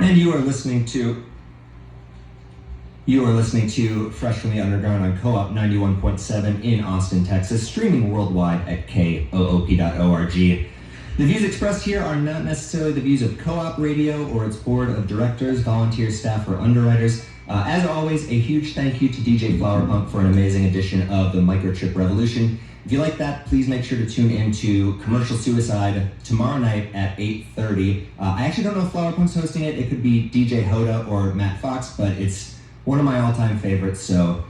And you are listening to Fresh from the Underground on Co-op 91.7 in Austin, Texas, streaming worldwide at koop.org. The views expressed here are not necessarily the views of Co-op Radio or its board of directors, volunteers, staff, or underwriters. As always, a huge thank you to DJ Flower Pump for an amazing edition of the Microchip Revolution. If you like that, please make sure to tune in to Commercial Suicide tomorrow night at 8:30. I actually don't know if Flower Pump's hosting it. It could be DJ Hoda or Matt Fox, but it's one of my all-time favorites, so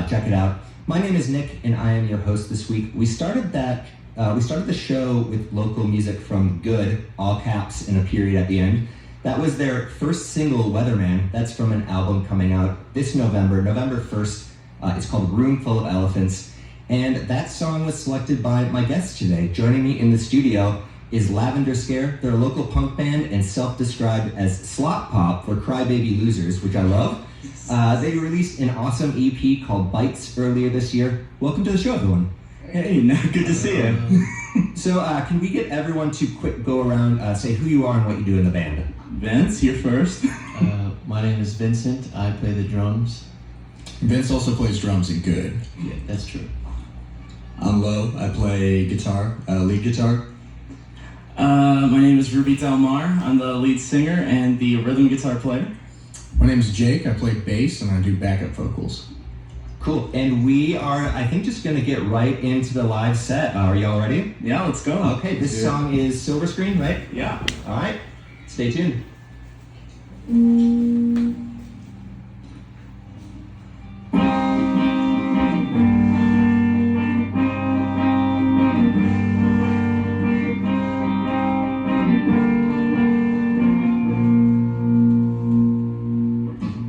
check it out. My name is Nick, and I am your host this week. We started the show with local music from Good, all caps and a period at the end. That was their first single, Weatherman. That's from an album coming out this November 1st. It's called Room Full of Elephants. And that song was selected by my guest today. Joining me in the studio is Lavender Scare. They're a local punk band and self-described as slot pop for crybaby losers, which I love. They released an awesome EP called Bites earlier this year. Welcome to the show, everyone. Hey, good to see you. So can we get everyone to quick go around, say who you are and what you do in the band? Vince, you're first. My name is Vincent. I play the drums. Vince also plays drums in Good. Yeah, that's true. I'm Lo. I play guitar, lead guitar. My name is Ruby Delmar. I'm the lead singer and the rhythm guitar player. My name is Jake. I play bass and I do backup vocals. Cool. And we are, I think, just going to get right into the live set. Are y'all ready? Yeah, let's go. Okay, this song is Silver Screen, right? Yeah. All right. Stay tuned.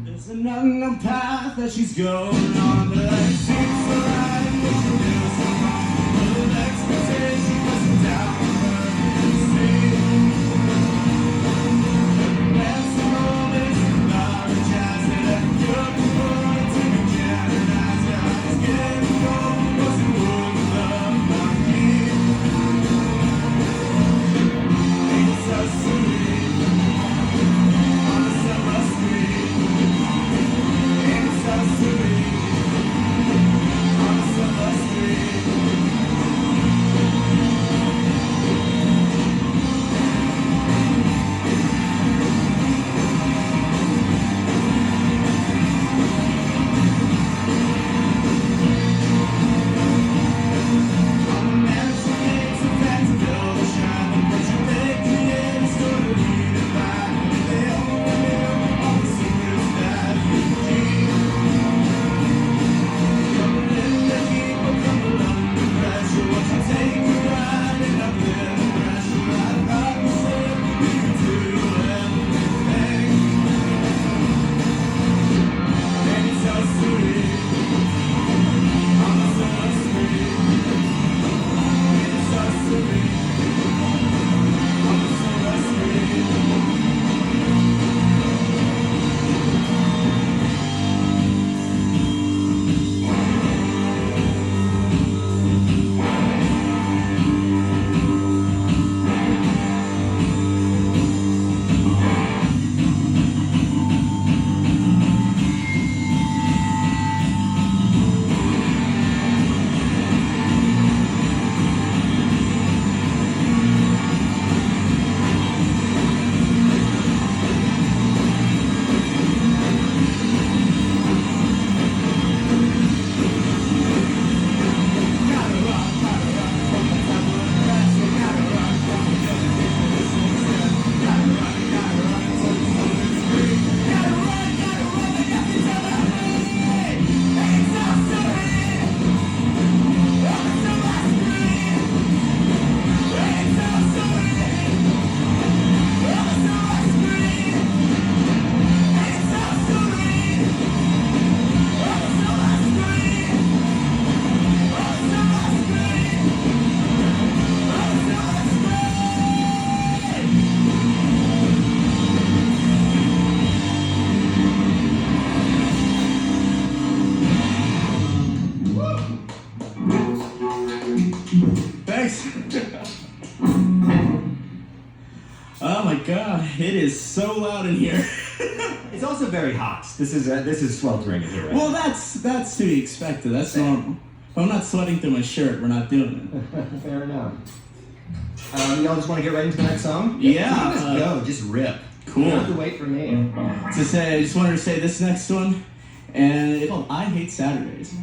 There's an unknown path that she's going on, but I seems so right and what she knows so wrong. Little expectation wasn't down on her to see. That's the moment about her jazz that I could afford to be canonized. I was getting cold, wasn't worth love my key. It's so sweet on a summer street. It's so sweet. It is so loud in here. It's also very hot. This is sweltering in here. Right? Well, that's to be expected. That's normal. If I'm not sweating through my shirt, we're not doing it. Fair enough. Y'all just want to get right into the next song? Yeah. Just go. Just rip. Cool. You don't have to wait for me. I just wanted to say this next one, and it's called I Hate Saturdays.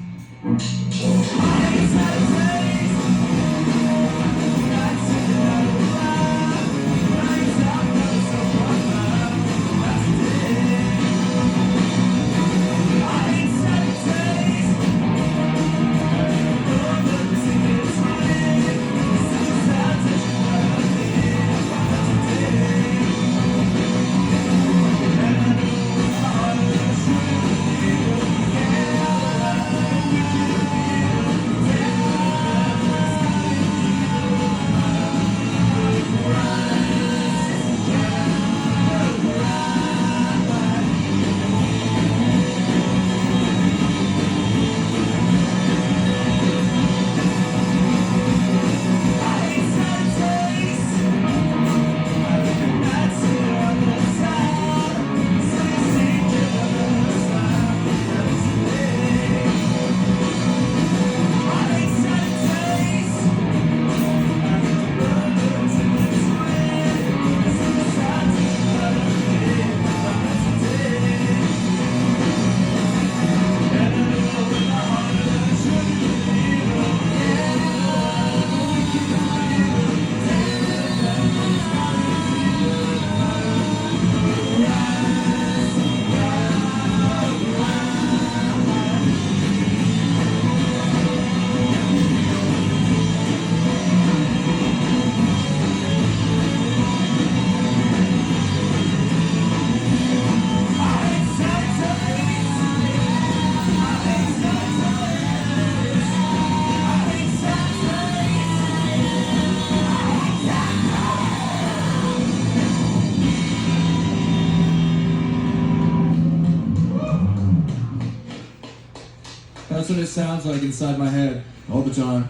That's what it sounds like inside my head all the time.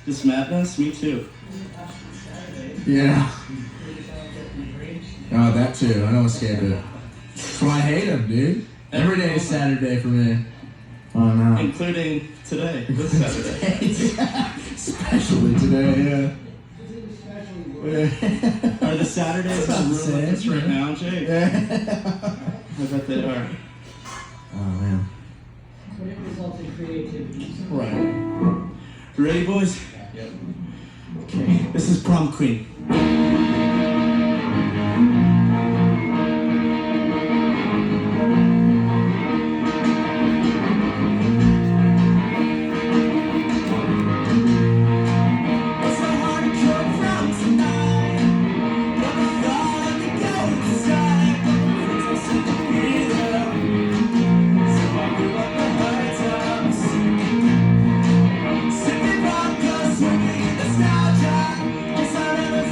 Just madness? Me too. Yeah. Oh, that too. I don't escape it. That's why I hate them, dude. Every day is Saturday for me. Oh no. Including today, this Saturday. Especially today, yeah. Are the Saturdays in the room with us right now, Jake? I bet they are. Oh man. But it results in creativity. Right. You ready, boys? Yep. Okay, this is Prom Queen. Nostalgia, guess I'll never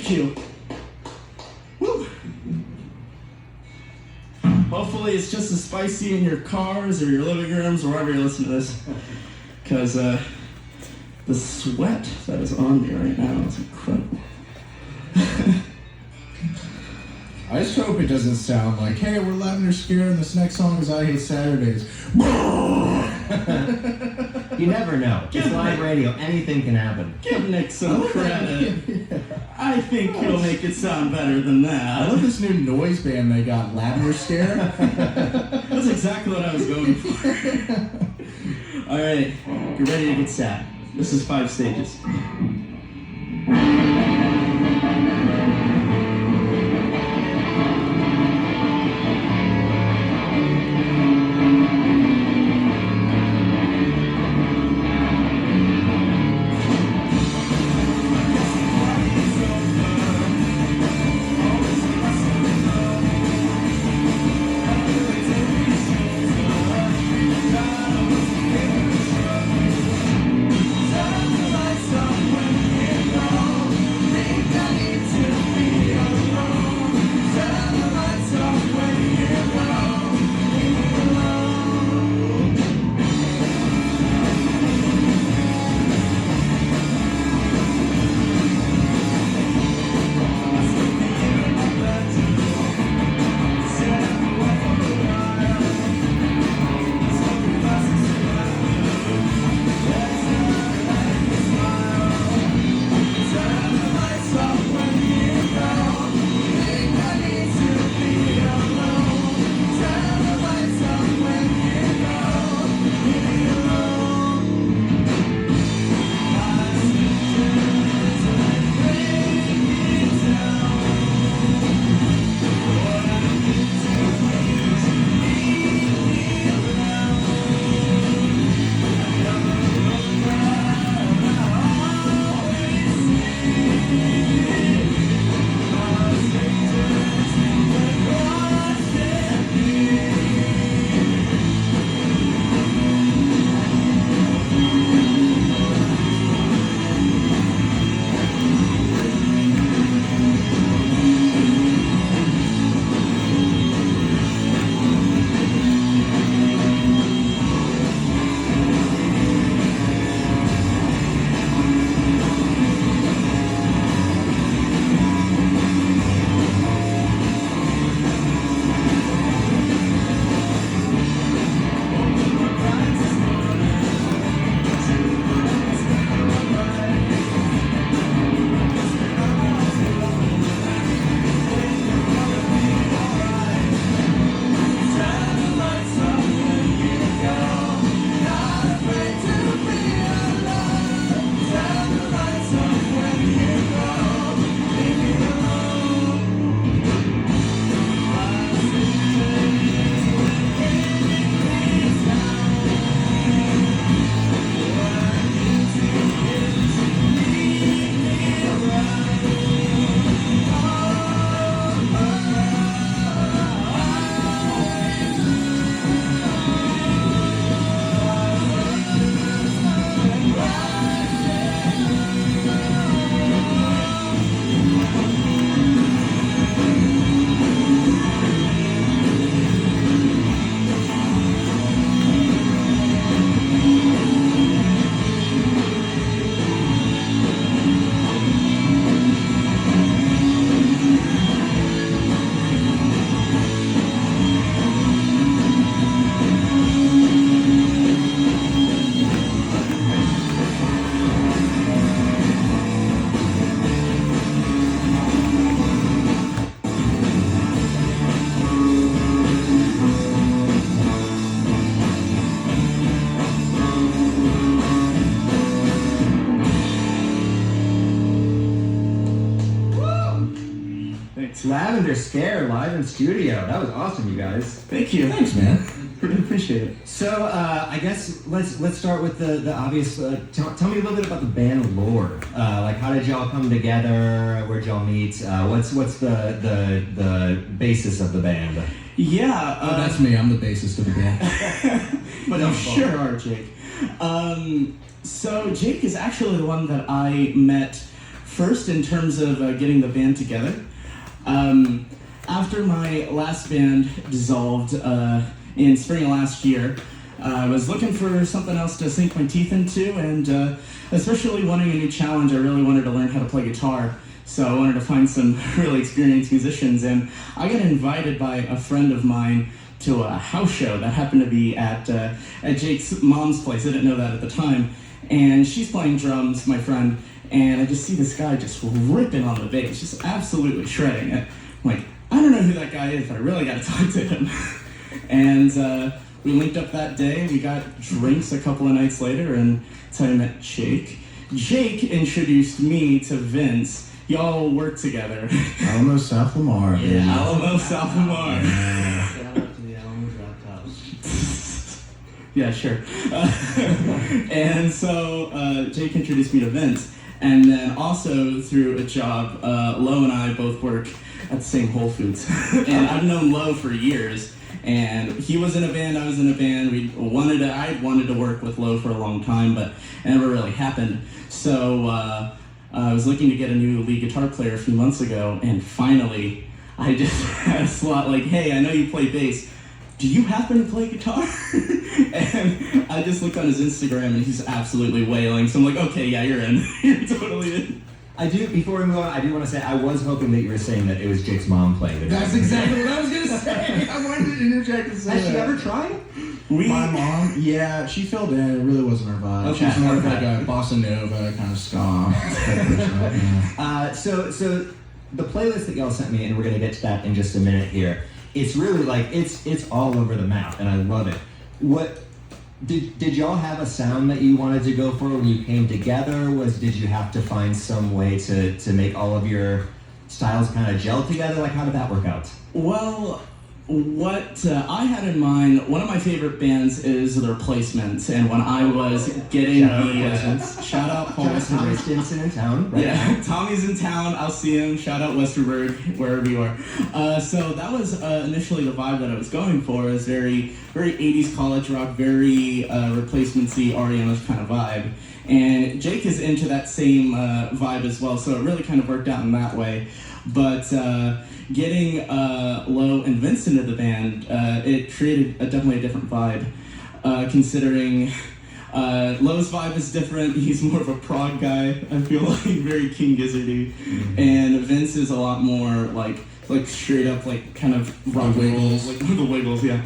Thank you. Woo. Hopefully it's just as spicy in your cars or your living rooms or wherever you listen to this. Because the sweat that is on me right now is incredible. I just hope it doesn't sound like, hey, we're Lavender Scare and this next song is I Hate Saturdays. You never know. It's live radio. Anything can happen. Give Nick some credit. I think he'll make it sound better than I that. love this new noise band they got, Lavender Scare. That's exactly what I was going for. All right, you're ready to get sad. This is 5 stages. Lavender Scare live in studio. That was awesome, you guys. Thank you. Thanks, man. Really appreciate it. So I guess let's start with the obvious. Tell me a little bit about the band lore. Like, how did y'all come together? Where'd y'all meet? What's the basis of the band? Yeah. Oh, that's me. I'm the bassist of the band. But you sure are, Jake. So Jake is actually the one that I met first, in terms of getting the band together, after my last band dissolved in spring of last year, I was looking for something else to sink my teeth into, and especially wanting a new challenge, I really wanted to learn how to play guitar. So I wanted to find some really experienced musicians, and I got invited by a friend of mine to a house show that happened to be at Jake's mom's place. I didn't know that at the time. And she's playing drums, my friend, and I just see this guy just ripping on the bass, just absolutely shredding it. I'm like, I don't know who that guy is, but I really got to talk to him. And we linked up that day. We got drinks a couple of nights later, and that's how I met Jake. Jake introduced me to Vince. Y'all work together. Alamo, South Lamar. Yeah, baby. Alamo, South Lamar. Shout out to the Alamo Draft House. Yeah, sure. And so Jake introduced me to Vince. And then also through a job, Lo and I both work at the same Whole Foods. And I've known Lo for years. And he was in a band, I was in a band. I had wanted to work with Lo for a long time, but it never really happened. So I was looking to get a new lead guitar player a few months ago, and finally, I just had a slot like, hey, I know you play bass. Do you happen to play guitar? And I just looked on his Instagram, and he's absolutely wailing. So I'm like, okay, yeah, you're in. You're totally in. Before we move on, I do want to say, I was hoping that you were saying that it was Jake's mom playing the drums. That's exactly what I was gonna say. I wanted to interject and say Has she that. ever tried? My mom, yeah, she filled in. It really wasn't her vibe. Okay. She's more of like a bossa nova kind of ska type person. Yeah. So the playlist that y'all sent me, and we're gonna get to that in just a minute here. It's really like it's all over the map, and I love it. What did y'all have a sound that you wanted to go for when you came together? Did you have to find some way to make all of your styles kind of gel together? Like, how did that work out? Well, what I had in mind, one of my favorite bands is The Replacements, and when I was getting shout out Paul Tommy Westerberg. Stinson in town, right? Yeah, Tommy's in town. I'll see him. Shout out Westerberg, wherever you are. So that was initially the vibe that I was going for. Is very 80s college rock, very Replacements-y, REM-ish kind of vibe. And Jake is into that same vibe as well, so it really kind of worked out in that way. But getting Lo and Vince into the band, it created definitely a different vibe, considering Lo's vibe is different. He's more of a prog guy, I feel like, very King Gizzardy. Mm-hmm. And Vince is a lot more like straight up, like, kind of rock and roll, like the Wiggles, yeah.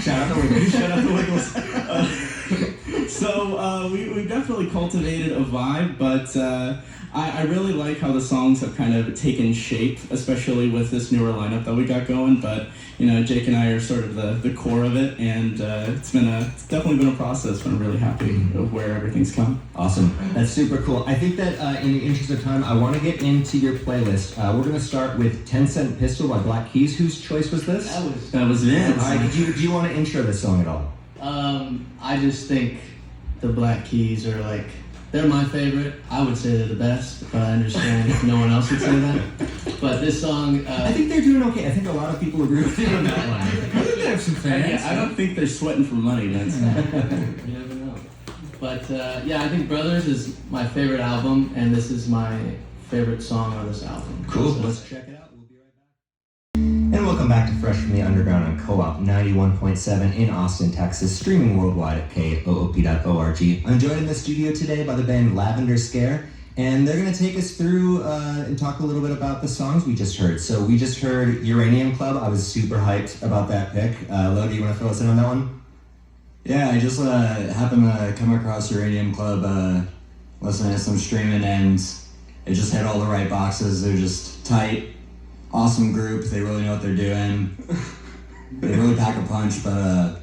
Shout out the Wiggles. Shout out the Wiggles. So we definitely cultivated a vibe, but I really like how the songs have kind of taken shape, especially with this newer lineup that we got going. But Jake and I are sort of the core of it, and it's definitely been a process. But I'm really happy of where everything's come. Awesome, that's super cool. I think that in the interest of time, I want to get into your playlist. We're going to start with 10 Cent Pistol by Black Keys. Whose choice was this? That was Vince. All right, do you want to intro this song at all? I just think the Black Keys are like, they're my favorite. I would say they're the best, but I understand if no one else would say that. But this song... I think they're doing okay. I think a lot of people agree with you on that one. I think they have some fans. Yeah, I don't think they're sweating for money, Vince. You never know. But yeah, I think Brothers is my favorite album, and this is my favorite song on this album. Cool. So Let's check it out. We'll be right back. And welcome back to Fresh from the Underground on Co-op 91.7 in Austin, Texas, streaming worldwide at koop.org. I'm joined in the studio today by the band Lavender Scare, and they're going to take us through and talk a little bit about the songs we just heard. So we just heard Uranium Club. I was super hyped about that pick. Lo, do you want to fill us in on that one? Yeah, I just happened to come across Uranium Club, listening to some streaming, and it just hit all the right boxes. They're just tight, awesome group. They really know what they're doing. They really pack a punch, but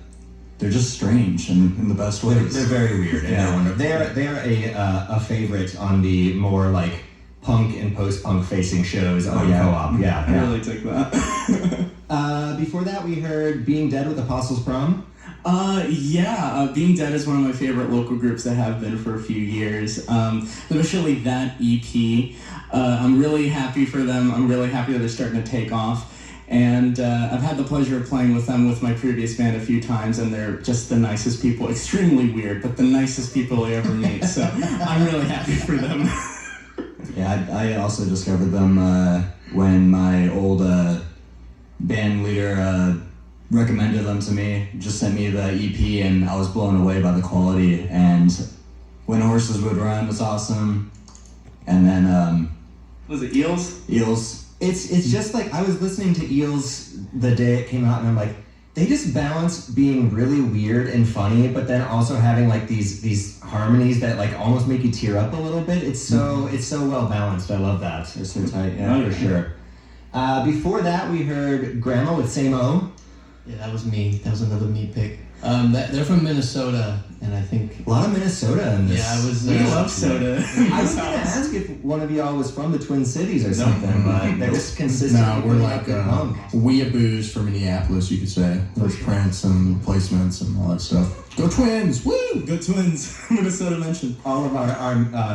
they're just strange in the best ways. They're very weird. And Yeah. They're a favorite on the more like punk and post-punk facing shows on yeah. Co-op. Yeah. I really took that. Before that, we heard Being Dead with Apostles Prom. Being Dead is one of my favorite local groups that have been for a few years. Especially that EP. I'm really happy for them. I'm really happy that they're starting to take off. And I've had the pleasure of playing with them with my previous band a few times, and they're just the nicest people. Extremely weird, but the nicest people I ever meet. So I'm really happy for them. Yeah, I also discovered them when my old band leader recommended them to me, just sent me the EP, and I was blown away by the quality. And When Horses Would Run was awesome. And then Was it Eels? Eels. It's just like I was listening to Eels the day it came out, and I'm like, they just balance being really weird and funny, but then also having like these harmonies that like almost make you tear up a little bit. It's so well balanced. I love that. They're so tight, yeah. For sure. Before that, we heard Grandma with Same O. Yeah, that was me. That was another me pick. They're from Minnesota, and I think A lot of Minnesota in this. yeah, I was. We love soda. I was gonna ask if one of y'all was from the Twin Cities or something, but they're just consistent. No, we're like punk. weeaboos from Minneapolis, you could say. There's prints and placements and all that stuff. Go Twins! Woo! Good Twins. Minnesota mentioned. All of our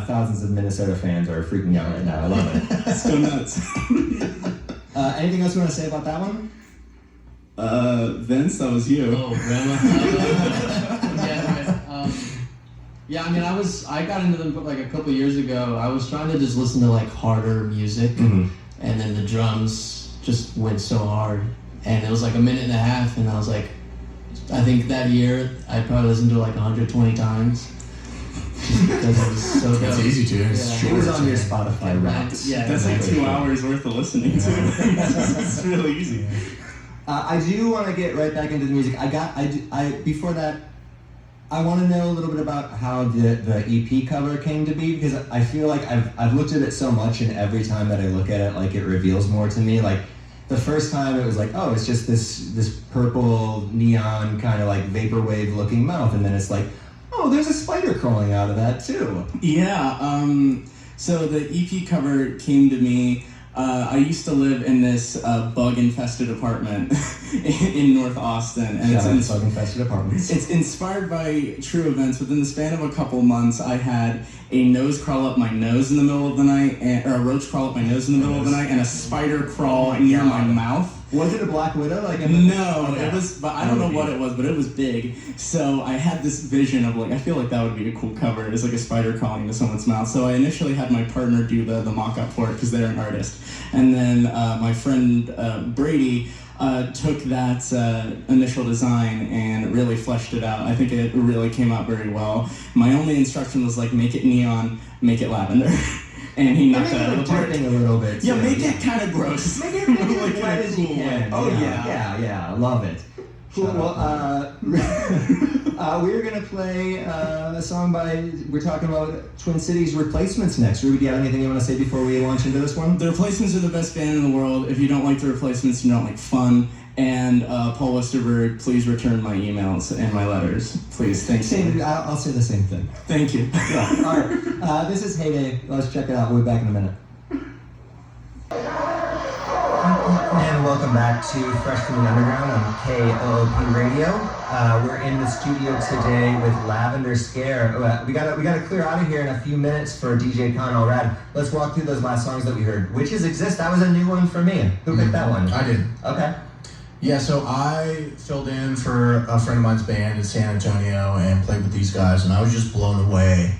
thousands of Minnesota fans are freaking out right now. I love it. Let's go nuts. Anything else you want to say about that one? Vince, that was you. Oh, Grandma. Yeah, I mean, I got into them like a couple years ago. I was trying to just listen to like harder music, Mm-hmm. and then the drums just went so hard, and it was like a minute and a half, and I was like, I think that year I probably listened to it like 120 times. Just because it was so It's dope. easy to. It's Yeah. It short. was on your Spotify Wrapped. Yeah, That's like exactly. 2 hours worth of listening to. It's really easy. I do want to get right back into the music. Before that, I want to know a little bit about how the EP cover came to be, because I feel like I've looked at it so much, and every time that I look at it, like it reveals more to me. Like the first time it was like, oh, it's just this purple neon kind of like vaporwave looking mouth, and then it's like, oh, there's a spider crawling out of that too. Yeah, so the EP cover came to me. I used to live in this bug-infested apartment in North Austin, and Shout out it's to Bug Infested Apartments. It's inspired by true events. Within the span of a couple months, I had a nose crawl up my nose in the middle of the night, or a roach crawl up my nose in the middle of the night, and a spider crawl near my mouth. Was it a Black Widow? No, Okay. it was, but I don't know what it was, but it was big. So I had this vision of like, I feel like that would be a cool cover. It's like a spider crawling into someone's mouth. So I initially had my partner do the mock-up for it because they're an artist. And then my friend Brady took that initial design and really fleshed it out. I think it really came out very well. My only instruction was like, make it neon, make it lavender. And he knocked that out of the park. A little bit. Yeah, too. make it kind of gross. Make it as Like in a light as you cool can. way. Oh yeah. Yeah, love it. Cool. Well, we're gonna play a song we're talking about Twin Cities Replacements next. Ruby, do you have anything you want to say before we launch into this one? The Replacements are the best band in the world. If you don't like the Replacements, you don't like fun. And Paul Westerberg, please return my emails and my letters. Please, thank you. I'll say the same thing. Thank you. Yeah. All right. This is Heyday. Let's check it out. We'll be back in a minute. And welcome back to Fresh from the Underground on KOOP Radio. We're in the studio today with Lavender Scare. We gotta clear out of here in a few minutes for DJ Conal Rad. Let's walk through those last songs that we heard. Witches Exist. That was a new one for me. Who picked that one? I did. Okay. Yeah, so I filled in for a friend of mine's band in San Antonio and played with these guys, and I was just blown away.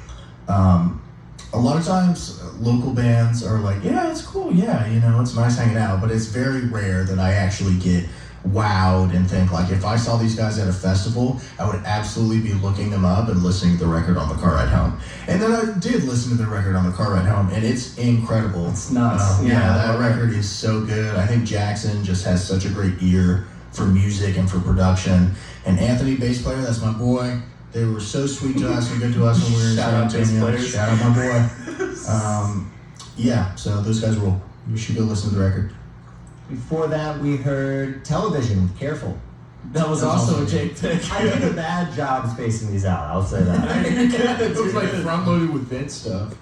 A lot of times, local bands are like, yeah, it's cool, yeah, you know, it's nice hanging out, but it's very rare that I actually get wowed and think, like, if I saw these guys at a festival, I would absolutely be looking them up and listening to the record on the car ride home. And then I did listen to the record on the car ride home, and it's incredible. It's nuts. Yeah, that record is so good. I think Jackson just has such a great ear for music and for production. And Anthony, bass player, that's my boy. They were so sweet to us and good to us when we were in San Antonio. Shout out my boy. Yeah, so those guys rule. You should go listen to the record. Before that, we heard Television. Careful. That was also a Jake pick. I did a bad job spacing these out. I'll say that. It was like front loaded with Vince stuff.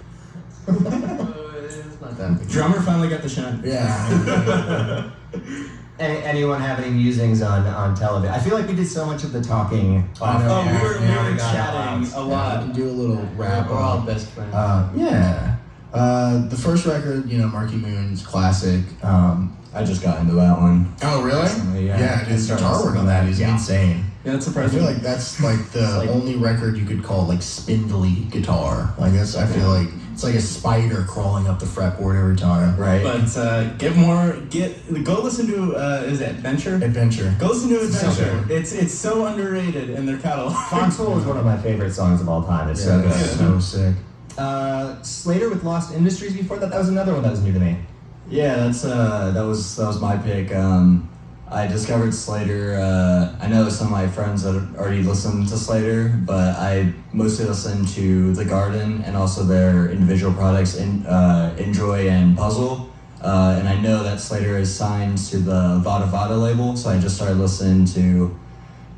It's not that big. Drummer finally got the shine. Yeah. Anyone have any musings on television? I feel like we did so much of the talking. I know. Oh, we were Yeah. chatting a I lot. can do a little rap. We're all best friends. Yeah. The first record, you know, Marky Moon's classic. I just got into that one. Oh, really? Recently, yeah. Yeah, his guitar work on that is insane. Yeah, that's I surprising. feel like that's like the only record you could call like spindly guitar. Like that's, I feel like It's like a spider crawling up the fretboard every time. Right. But go listen to is it Adventure? Adventure. Go listen to So Adventure. good. It's so underrated in their catalog. Foxhole is one of my favorite songs of all time. It's so good. So sick. Slater with Lost Industries before that. That was another one that was new to me. Yeah, that was my pick. I discovered Slater. I know some of my friends that already listened to Slater, but I mostly listen to The Garden and also their individual products, Enjoy and Puzzle. And I know that Slater is signed to the Vada Vada label, so I just started listening to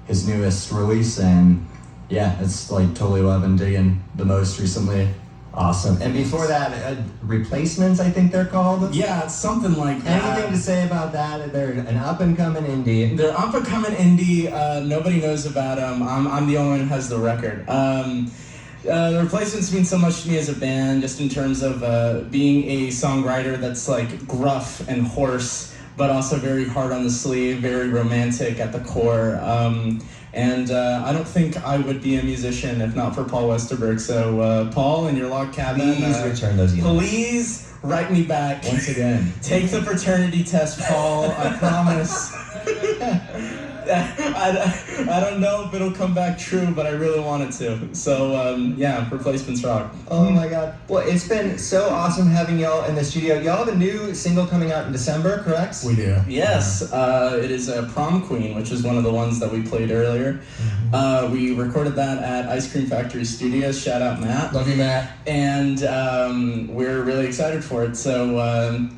his newest release, and yeah, it's like totally what I've been digging the most recently. Awesome. And before that, Replacements, I think they're called. Yeah, it's something like that. Anything to say about that? They're an up-and-coming indie. They're up and coming indie. Nobody knows about them. I'm the only one who has the record. The Replacements mean so much to me as a band, just in terms of being a songwriter that's like gruff and hoarse, but also very hard on the sleeve, very romantic at the core. And I don't think I would be a musician if not for Paul Westerberg. So Paul, in your log cabin, Please return those emails. please write me back. Once again. Take the paternity test, Paul. I promise. I don't know if it'll come back true, but I really want it to. So, yeah, Replacements rock. Oh my god. Well, it's been so awesome having y'all in the studio. Y'all have a new single coming out in December, correct? We do. Yes, it is Prom Queen, which is one of the ones that we played earlier. We recorded that at Ice Cream Factory Studios. Shout out, Matt. Love you, Matt. And we're really excited for it. So,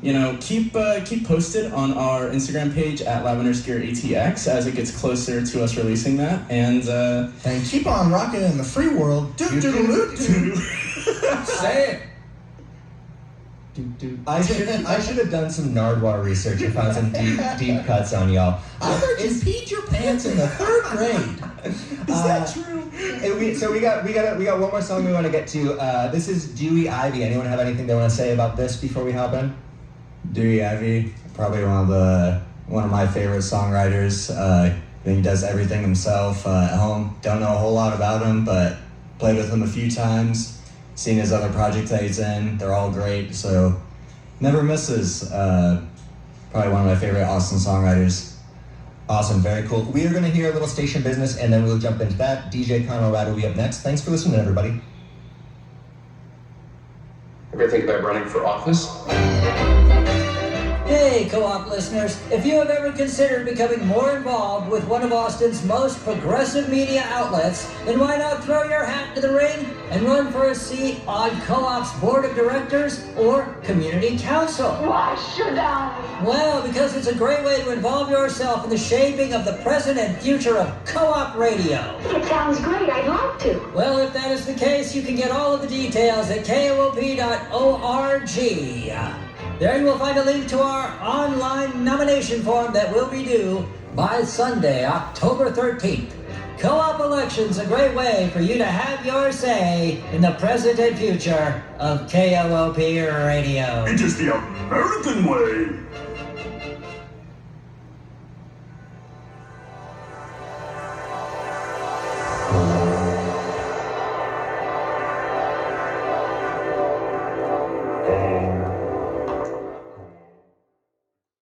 keep posted on our Instagram page at Lavender Scare ATX as it gets closer to us releasing that. And And keep on rocking in the free world. Say it. I should have done some Nardwuar research and found some deep cuts on y'all. I heard you peed your pants in the 3rd grade. is that true? We got one more song we want to get to. This is Dewey Ivy. Anyone have anything they want to say about this before we hop in? Dewey Ivy, probably one of my favorite songwriters. I think he does everything himself at home. Don't know a whole lot about him, but played with him a few times. Seen his other projects that he's in. They're all great, so never misses. Probably one of my favorite Austin songwriters. Awesome, very cool. We are going to hear a little station business, and then we'll jump into that. DJ Conrad will be up next. Thanks for listening, everybody. Ever think about running for office? Hey, Co-op listeners, if you have ever considered becoming more involved with one of Austin's most progressive media outlets, then why not throw your hat into the ring and run for a seat on Co-op's board of directors or community council? Why should I? Well, because it's a great way to involve yourself in the shaping of the present and future of Co-op radio. It sounds great. I'd like to. Well, if that is the case, you can get all of the details at koop.org. There you will find a link to our online nomination form that will be due by Sunday, October 13th. Co-op elections, a great way for you to have your say in the present and future of KOOP radio. It is the American way.